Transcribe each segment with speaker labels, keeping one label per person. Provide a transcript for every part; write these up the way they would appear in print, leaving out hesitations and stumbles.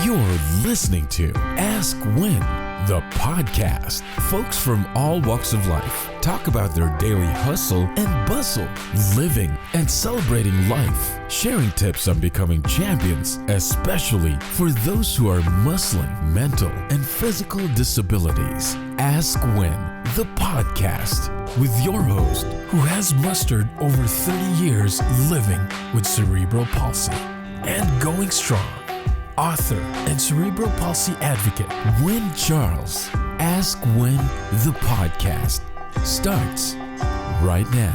Speaker 1: You're listening to Ask When, the podcast. Folks from all walks of life talk about their daily hustle and bustle, living and celebrating life, sharing tips on becoming champions, especially for those who are muscling mental and physical disabilities. Ask When, the podcast, with your host who has mustered over 30 years living with cerebral palsy and going strong. Author and cerebral palsy advocate Wynn Charles. Ask When, the podcast starts right now.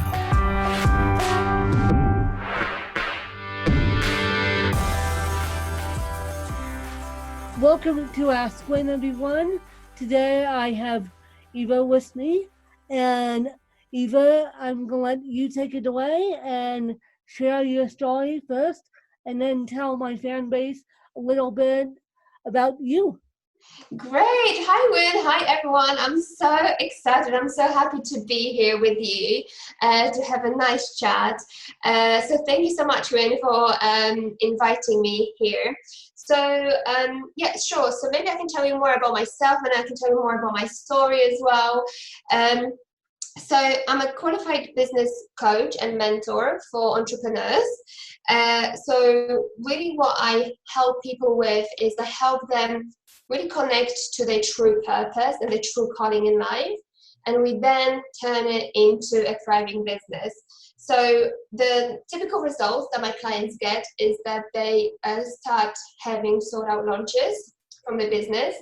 Speaker 2: Welcome to Ask When, everyone. Today I have Ewa with me, and Ewa, I'm going to let you take it away and share your story first, and then tell my fan base a little bit about you.
Speaker 3: Great. Hi, Wynn. Hi, everyone. I'm so excited. I'm so happy to be here with you to have a nice chat. So thank you so much, Wynn, for inviting me here. So, yeah, sure. So maybe I can tell you more about myself, and I can tell you more about my story as well. So I'm a qualified business coach and mentor for entrepreneurs. So really what I help people with is I help them really connect to their true purpose and their true calling in life. And we then turn it into a thriving business. So the typical results that my clients get is that they start having sold out launches from the business.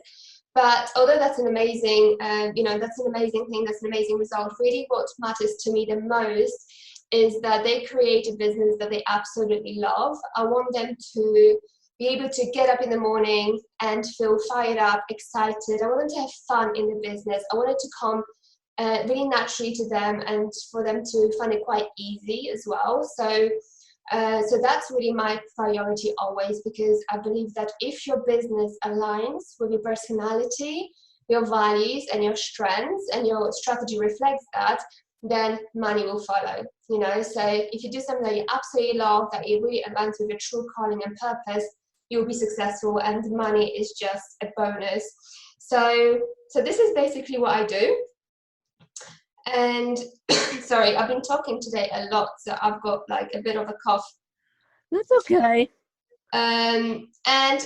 Speaker 3: But although that's an amazing, that's an amazing thing, that's an amazing result, really what matters to me the most is that they create a business that they absolutely love. I want them to be able to get up in the morning and feel fired up, excited. I want them to have fun in the business. I want it to come really naturally to them and for them to find it quite easy as well. So that's really my priority always, because I believe that if your business aligns with your personality, your values and your strengths, and your strategy reflects that, then money will follow, So if you do something that you absolutely love, that it really aligns with your true calling and purpose, you'll be successful, and money is just a bonus. So this is basically what I do. And sorry, I've been talking today a lot, so I've got like a bit of a cough.
Speaker 2: That's okay.
Speaker 3: And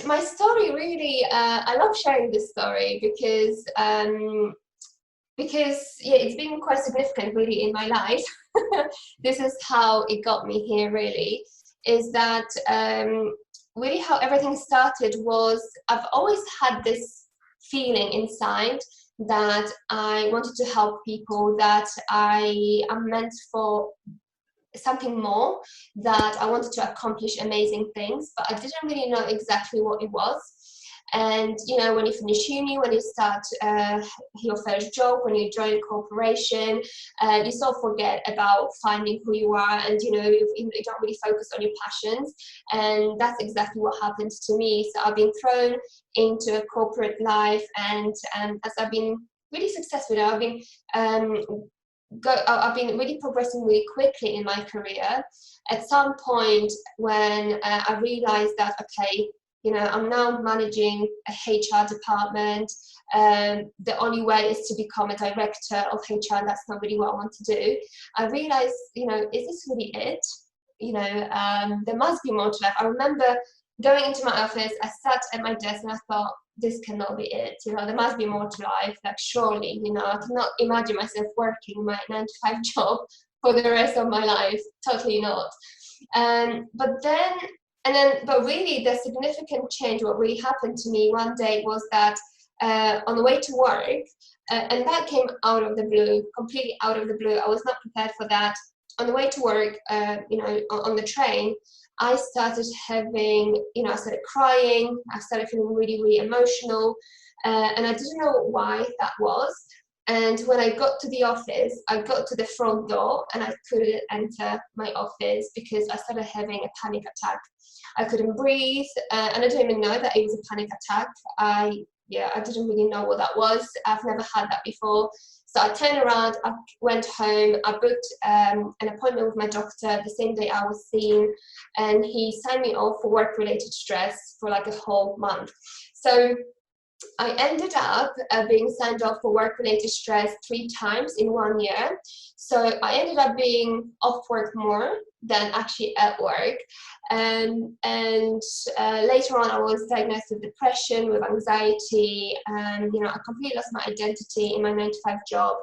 Speaker 3: my story really, I love sharing this story because it's been quite significant really in my life. This is how it got me here really, is that really how everything started was I've always had this feeling inside that I wanted to help people, that I am meant for something more, that I wanted to accomplish amazing things, but I didn't really know exactly what it was. And when you finish uni, when you start your first job, when you join a corporation, you sort of forget about finding who you are, and you don't really focus on your passions. And that's exactly what happened to me. So I've been thrown into a corporate life, and as I've been really successful, I've been really progressing really quickly in my career. At some point when I realized that, okay, I'm now managing a HR department. The only way is to become a director of HR. That's not really what I want to do. I realized, is this really it? There must be more to life. I remember going into my office, I sat at my desk and I thought, this cannot be it. There must be more to life. Like, surely, I cannot imagine myself working my 9-to-5 job for the rest of my life. Totally not. But really the significant change, what really happened to me one day was that on the way to work, and that came out of the blue, completely out of the blue. I was not prepared for that. On the way to work, on the train, I started having, I started crying. I started feeling really, really emotional. And I didn't know why that was. And when I got to the office, I got to the front door and I couldn't enter my office because I started having a panic attack. I couldn't breathe, and I didn't even know that it was a panic attack. I didn't really know what that was. I've never had that before. So I turned around, I went home, I booked an appointment with my doctor the same day I was seen, and he signed me off for work-related stress for like a whole month. So I ended up being signed off for work-related stress 3 times in 1 year. So I ended up being off work more than actually at work. And later on, I was diagnosed with depression, with anxiety. I completely lost my identity in my 9-to-5 job.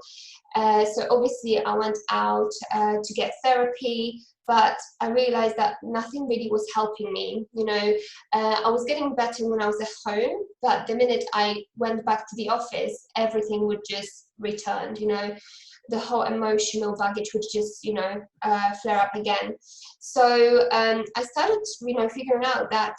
Speaker 3: So obviously, I went out to get therapy. But I realized that nothing really was helping me. I was getting better when I was at home, but the minute I went back to the office, everything would just return. The whole emotional baggage would just, flare up again. So I started, figuring out that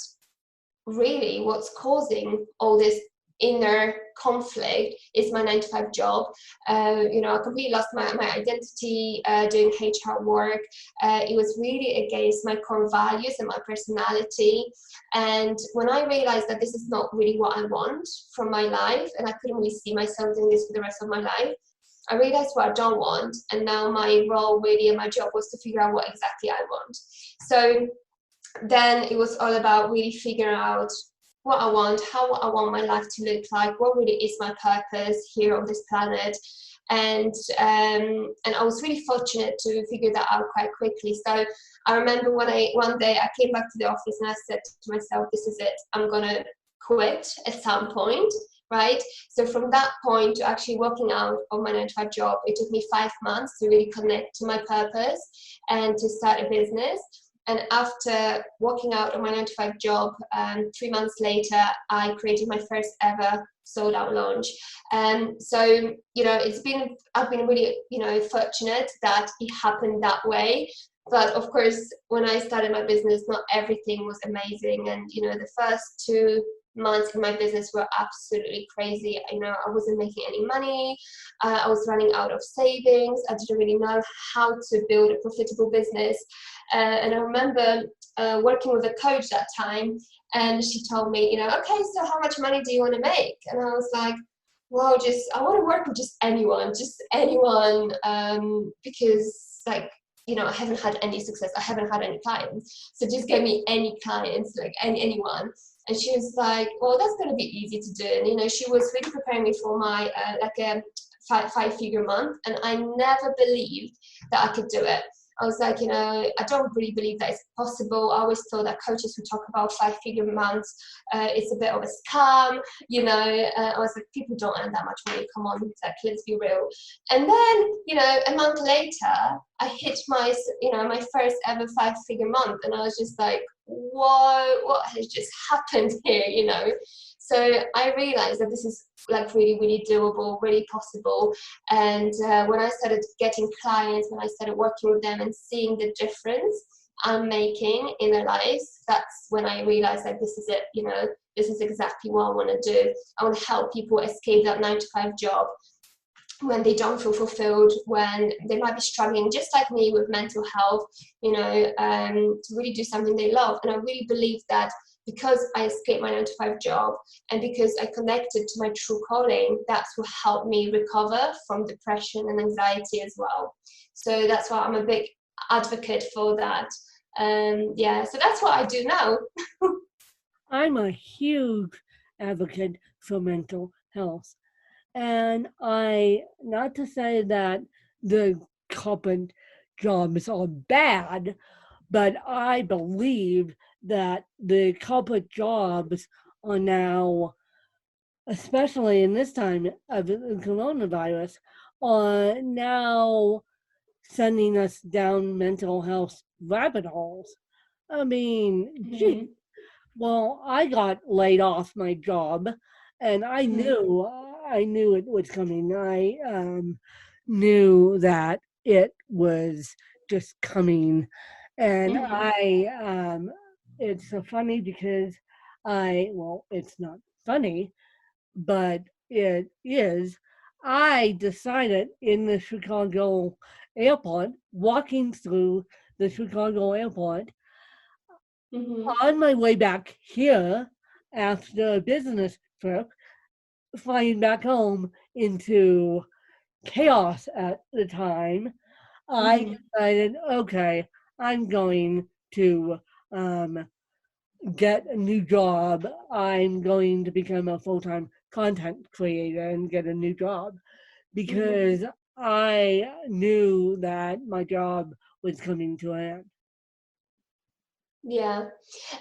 Speaker 3: really what's causing all this inner conflict is my 9-to-5 job. I completely lost my identity doing HR work. It was really against my core values and my personality. And when I realized that this is not really what I want from my life, and I couldn't really see myself doing this for the rest of my life, I realized what I don't want. And now my role really and my job was to figure out what exactly I want. So then it was all about really figuring out what I want, how I want my life to look like, what really is my purpose here on this planet. And I was really fortunate to figure that out quite quickly. So I remember one day I came back to the office and I said to myself, this is it, I'm gonna quit at some point, right? So from that point to actually walking out of my 9-to-5 job, it took me 5 months to really connect to my purpose and to start a business. And after walking out of my 9-to-5 job, 3 months later, I created my first ever sold out launch. So, I've been really, fortunate that it happened that way. But of course, when I started my business, not everything was amazing. And, the first 2 months in my business were absolutely crazy. I wasn't making any money. I was running out of savings. I didn't really know how to build a profitable business. And I remember working with a coach that time, and she told me, okay, so how much money do you want to make? And I was like, well, I want to work with just anyone, because I haven't had any success. I haven't had any clients. So just give me any clients, like anyone. And she was like, well, that's going to be easy to do. And, she was really preparing me for my, a 5-figure month. And I never believed that I could do it. I was like, I don't really believe that it's possible. I always thought that coaches who talk about 5-figure months, it's a bit of a scam, I was like, people don't earn that much money. Come on, let's be real. And then, a month later, I hit my first ever 5-figure month. And I was just like, whoa, what has just happened here, So I realized that this is really, really doable, really possible. And when I started getting clients, when I started working with them and seeing the difference I'm making in their lives, that's when I realized that this is it, this is exactly what I want to do. I want to help people escape that 9-to-5 job when they don't feel fulfilled, when they might be struggling just like me with mental health, to really do something they love. And I really believe that because I escaped my 9-to-5 job and because I connected to my true calling, that's what helped me recover from depression and anxiety as well. So that's why I'm a big advocate for that. So that's what I do now.
Speaker 2: I'm a huge advocate for mental health. And not to say that the corporate jobs are bad, but I believe that the corporate jobs are now, especially in this time of the coronavirus, are now sending us down mental health rabbit holes. I mean, gee, well, I got laid off my job, and I knew it was coming. I knew that it was just coming, and it's so funny because it's not funny, but it is. I decided in the Chicago airport, walking through the Chicago airport, on my way back here after a business trip, flying back home into chaos at the time, I decided, okay, I'm going to um, get a new job. I'm going to become a full-time content creator and get a new job because I knew that my job was coming to an end.
Speaker 3: Yeah,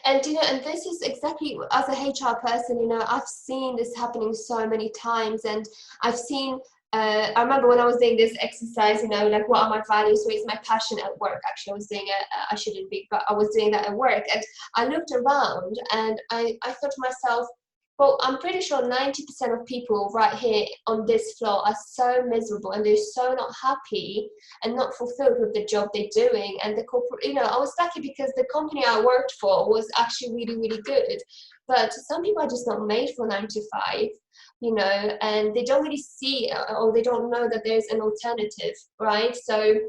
Speaker 3: and and this is exactly, as a HR person, I've seen this happening so many times, and I've seen. I remember when I was doing this exercise, like what are my values? So it's my passion at work. Actually, I was doing it. I shouldn't be, but I was doing that at work, and I looked around, and I thought to myself, well, I'm pretty sure 90% of people right here on this floor are so miserable, and they're so not happy and not fulfilled with the job they're doing. And the corporate, I was lucky because the company I worked for was actually really, really good. But some people are just not made for 9 to 5, and they don't really see, or they don't know that there's an alternative, right? So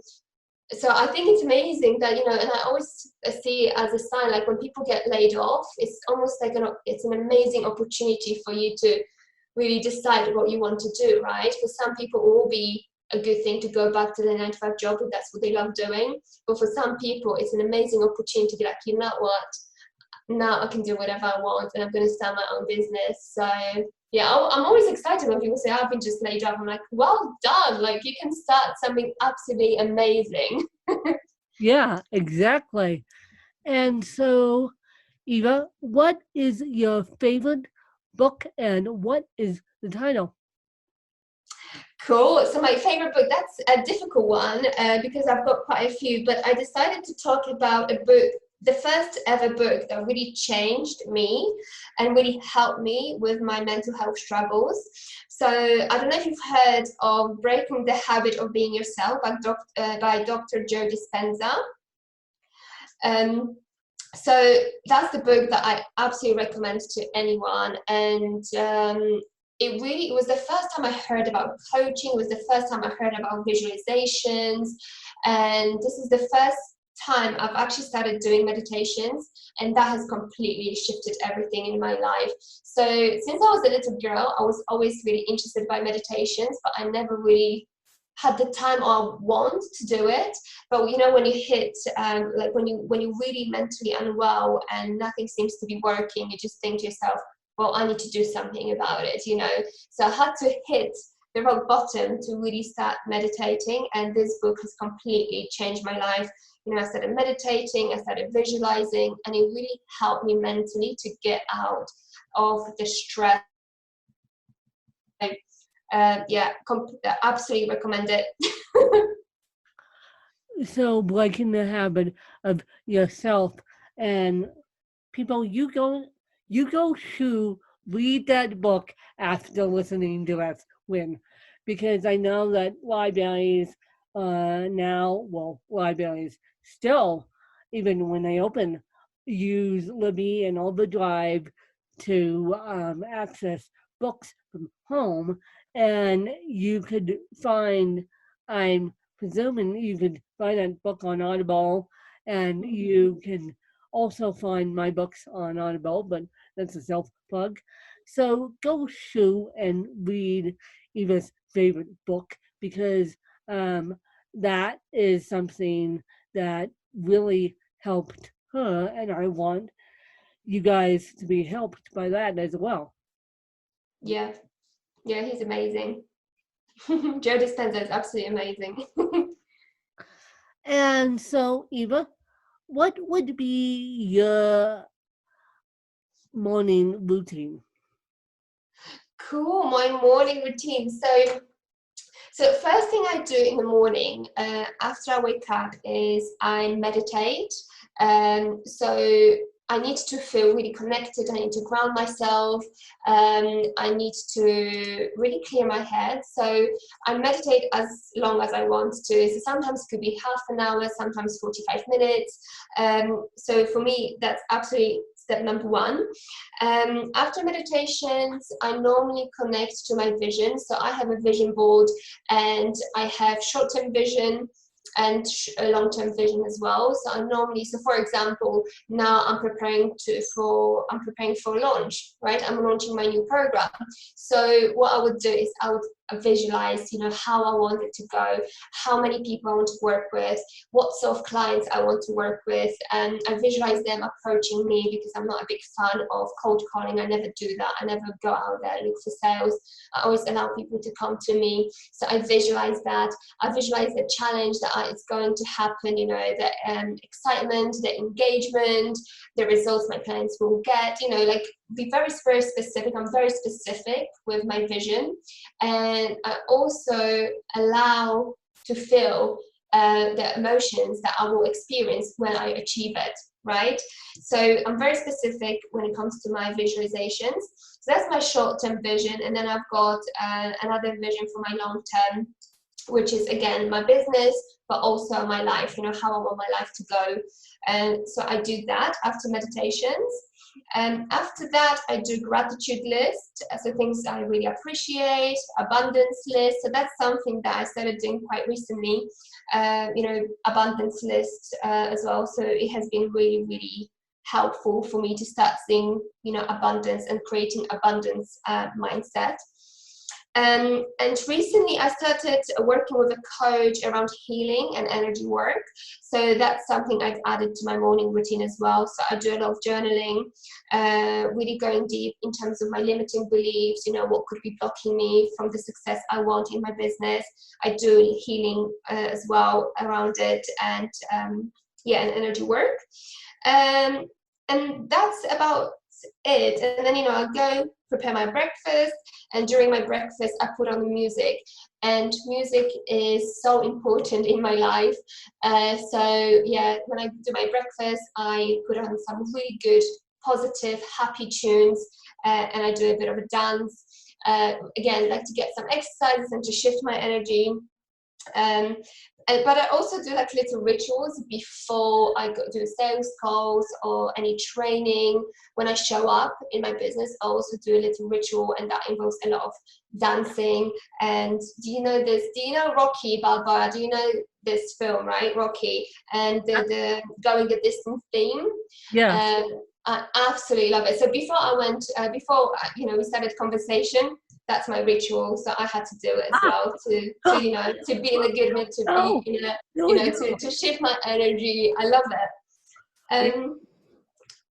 Speaker 3: I think it's amazing that, and I always see it as a sign, like when people get laid off, it's almost like it's an amazing opportunity for you to really decide what you want to do, right? For some people, it will be a good thing to go back to their 9 to 5 job if that's what they love doing. But for some people, it's an amazing opportunity to be like, you know what, now I can do whatever I want, and I'm going to start my own business. So yeah, I'm always excited when people say, I've been just laid off. I'm like, well done. Like, you can start something absolutely amazing.
Speaker 2: Yeah, exactly. And so, Eva, what is your favorite book and what is the title?
Speaker 3: Cool. So my favorite book, that's a difficult one because I've got quite a few, but I decided to talk about a book, the first ever book that really changed me and really helped me with my mental health struggles. So I don't know if you've heard of Breaking the Habit of Being Yourself by Dr. Joe Dispenza. So that's the book that I absolutely recommend to anyone. And it was the first time I heard about coaching. It was the first time I heard about visualizations. And this is the first time I've actually started doing meditations. And that has completely shifted everything in my life. So since I was a little girl, I was always really interested by meditations, but I never really had the time or want to do it. But when you hit like when you really mentally unwell and nothing seems to be working, you just think to yourself, well, I need to do something about it. So I had to hit the rock bottom to really start meditating, and this book has completely changed my life. I started meditating, I started visualizing, and it really helped me mentally to get out of the stress. Absolutely recommend it.
Speaker 2: So, breaking the habit of yourself and people, you go to read that book after listening to us win, because I know that libraries libraries still, even when they open, use Libby and Overdrive to access books from home, and you could find, I'm presuming you could find that book on Audible, and you can also find my books on Audible, but that's a self plug. So go shoot and read Eva's favorite book, because that is something that really helped her, and I want you guys to be helped by that as well.
Speaker 3: Yeah, he's amazing. Joe Dispenza is absolutely amazing.
Speaker 2: And so, Eva, what would be your morning routine?
Speaker 3: Cool, my morning routine. So first thing I do in the morning after I wake up is I meditate. So I need to feel really connected. I need to ground myself. I need to really clear my head. So I meditate as long as I want to. So sometimes it could be half an hour, sometimes 45 minutes. So for me, that's absolutely step number one. After meditations, I normally connect to my vision. So I have a vision board, and I have short-term vision and a long-term vision as well. So for example, now I'm preparing for launch, right? I'm launching my new program. So what I would do is I would visualize, how I want it to go, how many people I want to work with, what sort of clients I want to work with, and I visualize them approaching me, because I'm not a big fan of cold calling. I never do that. I never go out there and look for sales. I always allow people to come to me. So I visualize that. I visualize the challenge that is going to happen, the excitement, the engagement, the results my clients will get, like be very, very specific. I'm very specific with my vision. And I also allow to feel the emotions that I will experience when I achieve it, right? So I'm very specific when it comes to my visualizations. So that's my short-term vision. And then I've got another vision for my long-term, which is, again, my business, but also my life, how I want my life to go. And so I do that after meditations. And after that, I do gratitude list, so things I really appreciate, abundance list. So that's something that I started doing quite recently, abundance list as well. So it has been really, really helpful for me to start seeing, abundance and creating abundance mindset. And recently I started working with a coach around healing and energy work. So that's something I've added to my morning routine as well. So I do a lot of journaling, really going deep in terms of my limiting beliefs, what could be blocking me from the success I want in my business. I do healing as well around it, and and energy work. And that's about it. And then, I go prepare my breakfast, and during my breakfast I put on the music, and music is so important in my life. When I do my breakfast, I put on some really good, positive, happy tunes, and I do a bit of a dance. Again, like to get some exercises and to shift my energy. But I also do like little rituals before I go do sales calls or any training. When I show up in my business, I also do a little ritual, and that involves a lot of dancing. And do you know this? Do you know Rocky Balboa? Do you know this film, right? Rocky, and the going the distance theme.
Speaker 2: Yeah.
Speaker 3: I absolutely love it. So before I went, we started conversation. That's my ritual, so I had to do it as well to be in a good mood, to be to shift my energy. I love it.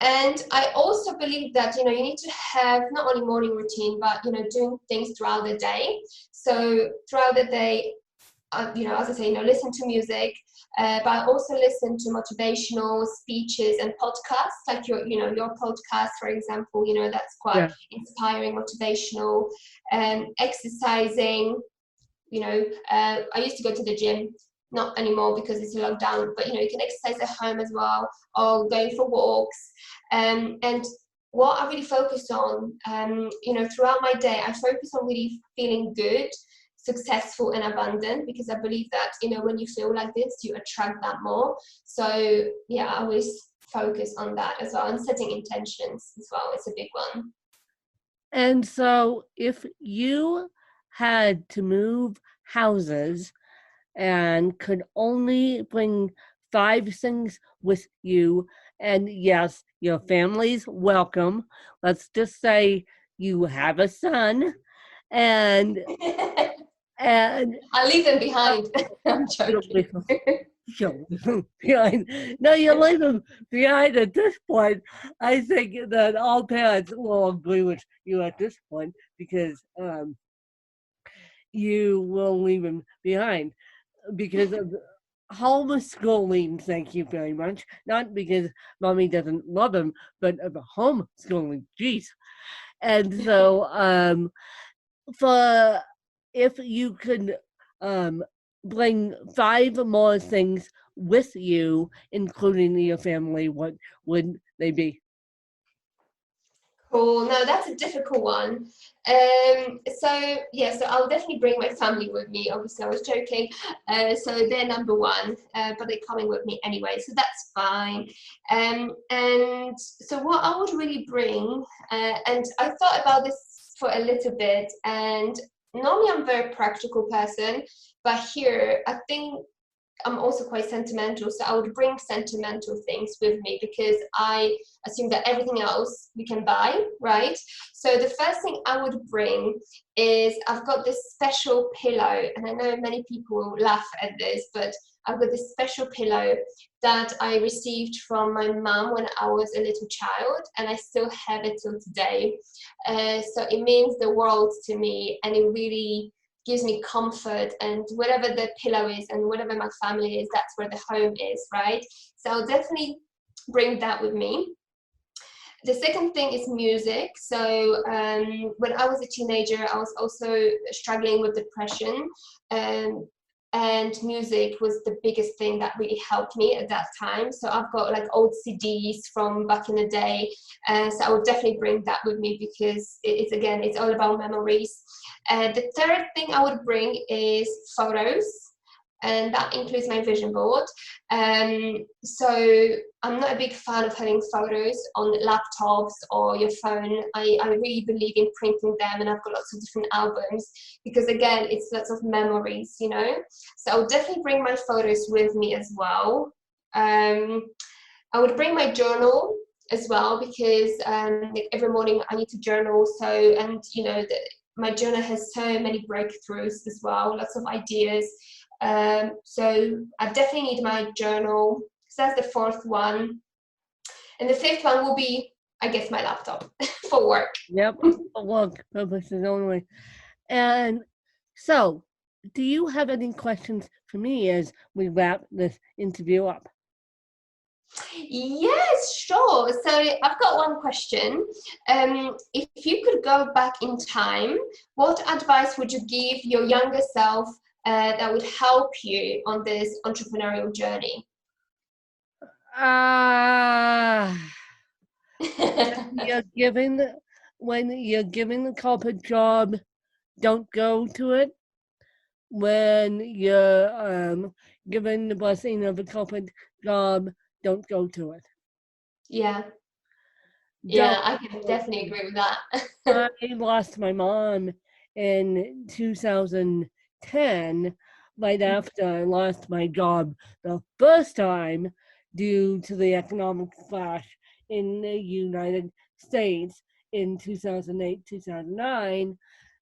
Speaker 3: And I also believe that you need to have not only morning routine, but doing things throughout the day. So throughout the day, as I say, listen to music, but I also listen to motivational speeches and podcasts, like your podcast, for example. That's quite inspiring, motivational. Exercising. I used to go to the gym, not anymore because it's a lockdown. But you can exercise at home as well, or going for walks. And what I really focus on, throughout my day, I focus on really feeling good, successful, and abundant, because I believe that when you feel like this, you attract that more. So I always focus on that as well, and setting intentions as well. It's a big one.
Speaker 2: And so if you had to move houses and could only bring 5 things with you, and yes, your family's welcome. Let's just say you have a son, and
Speaker 3: I'll leave them behind. I'm joking.
Speaker 2: No, you leave them behind at this point. I think that all parents will agree with you at this point, because you will leave them behind because of homeschooling. Thank you very much. Not because mommy doesn't love them, but of the homeschooling. Jeez. And so for if you could bring 5 more things with you, including your family, what would they be?
Speaker 3: Cool. No, that's a difficult one. So I'll definitely bring my family with me. Obviously, I was joking. So they're number 1, but they're coming with me anyway, so that's fine. And so what I would really bring, and I thought about this for a little bit, and normally I'm a very practical person, but here I think I'm also quite sentimental, so I would bring sentimental things with me because I assume that everything else we can buy, right? So the first thing I would bring is I've got this special pillow, and I know many people will laugh at this, but I've got this special pillow that I received from my mum when I was a little child, and I still have it till today. So it means the world to me, and it really gives me comfort, and whatever the pillow is and whatever my family is, that's where the home is, right? So I'll definitely bring that with me. The second thing is music. So when I was a teenager, I was also struggling with depression, and music was the biggest thing that really helped me at that time. So I've got like old CDs from back in the day, so I would definitely bring that with me because it's all about memories. The third thing I would bring is photos, and that includes my vision board. So I'm not a big fan of having photos on laptops or your phone. I really believe in printing them, and I've got lots of different albums because, again, it's lots of memories, you know. So I'll definitely bring my photos with me as well. I would bring my journal as well because like every morning I need to journal. So, and you know, my journal has so many breakthroughs as well, lots of ideas. So I definitely need my journal. So that's the fourth one. And the fifth one will be, I guess, my laptop for work.
Speaker 2: Yep, for work purposes only. And so, do you have any questions for me as we wrap this interview up?
Speaker 3: Yes, sure. So I've got one question. If you could go back in time, what advice would you give your younger self that would help you on this entrepreneurial journey?
Speaker 2: When you're given the corporate job, don't go to it. When you're given the blessing of a corporate job, don't go to it.
Speaker 3: Yeah,
Speaker 2: Don't
Speaker 3: I can definitely agree with that.
Speaker 2: I lost my mom in 2010, right after I lost my job the first time due to the economic crash in the United States in 2008, 2009.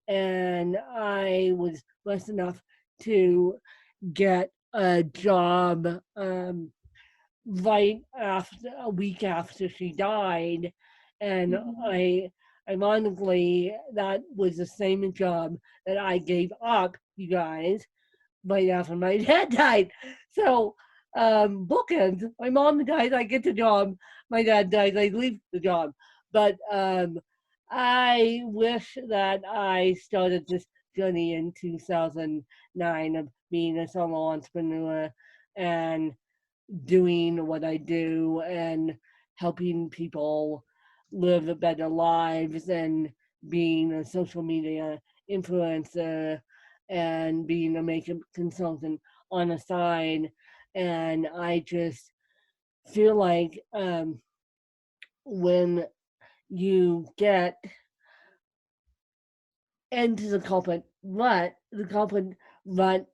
Speaker 2: And I was blessed enough to get a job right after a week after she died, and ironically that was the same job that I gave up, you guys, right after my dad died. So bookends. My mom dies, I get the job. My dad dies, I leave the job. But I wish that I started this journey in 2009 of being a solo entrepreneur and doing what I do and helping people live better lives and being a social media influencer and being a makeup consultant on the side. And I just feel like when you get into the corporate rut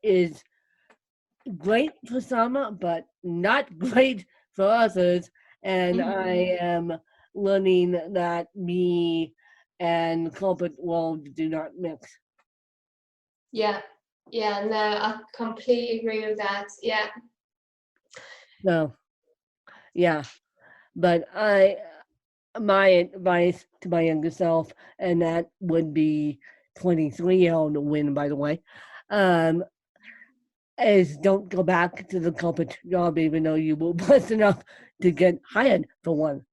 Speaker 2: is great for some, but not great for others. And I am learning that me and the corporate world do not mix.
Speaker 3: Yeah, no, I completely agree with that. Yeah.
Speaker 2: So, yeah. But my advice to my younger self, and that would be 23-year-old win, by the way, is don't go back to the corporate job even though you were blessed enough to get hired for one.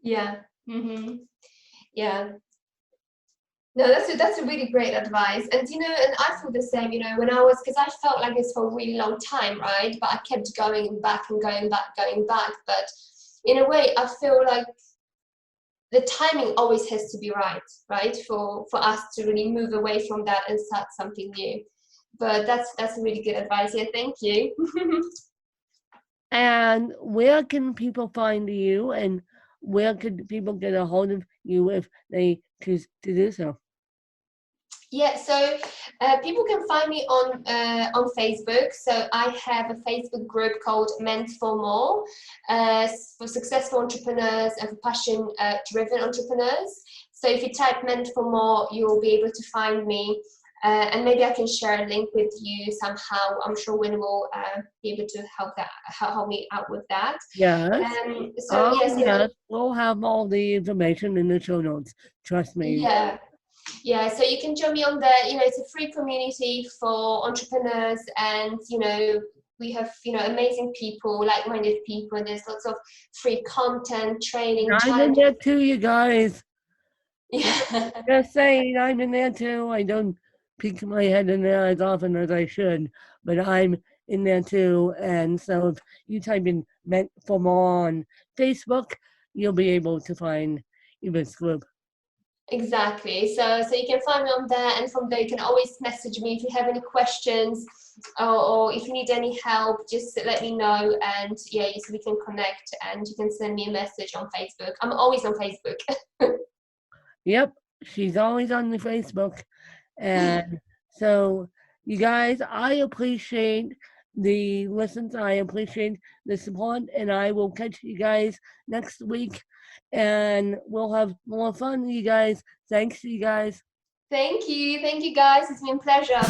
Speaker 3: Yeah. Yeah. No, that's a really great advice. And you know, and I feel the same, you know, when I was, because I felt like this for a really long time, right? But I kept going back and going back. But in a way, I feel like the timing always has to be right? For us to really move away from that and start something new. But that's really good advice. Yeah, thank you.
Speaker 2: And where can people find you, and where could people get a hold of you if they choose to do so?
Speaker 3: Yeah, so people can find me on Facebook. So I have a Facebook group called Meant for More for successful entrepreneurs and for passion-driven entrepreneurs. So if you type Meant for More, you'll be able to find me. And maybe I can share a link with you somehow. I'm sure Win will be able to help me out with that.
Speaker 2: Yes.
Speaker 3: So
Speaker 2: Yes, we'll have all the information in the show notes. Trust me.
Speaker 3: Yeah, so you can join me on there. It's a free community for entrepreneurs, and we have amazing people, like-minded people, and there's lots of free content, training,
Speaker 2: I'm in
Speaker 3: challenges.
Speaker 2: there too, you guys.
Speaker 3: Yeah.
Speaker 2: Just saying, I'm in there too. I don't peek my head in there as often as I should, but I'm in there too. And so if you type in Meant for More on Facebook, you'll be able to find Eva's group.
Speaker 3: Exactly. So you can find me on there, and from there you can always message me if you have any questions, or if you need any help, just let me know, and so we can connect, and you can send me a message on Facebook. I'm always on Facebook.
Speaker 2: Yep, she's always on the Facebook. And so you guys, I appreciate the listens, I appreciate the support, and I will catch you guys next week, and we'll have more fun, you guys. Thanks, you guys.
Speaker 3: Thank you guys. It's been a pleasure.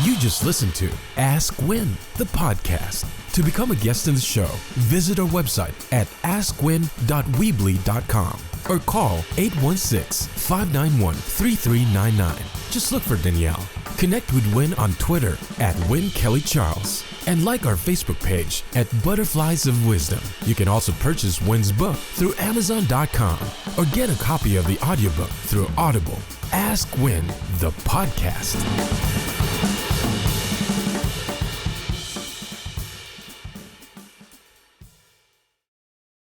Speaker 1: You just listened to Ask Win, the podcast. To become a guest in the show, visit our website at askwin.weebly.com or call 816-591-3399. Just look for Danielle. Connect with Win on Twitter at WinKellyCharles and like our Facebook page at Butterflies of Wisdom. You can also purchase Win's book through Amazon.com or get a copy of the audiobook through Audible. Ask Win, the podcast.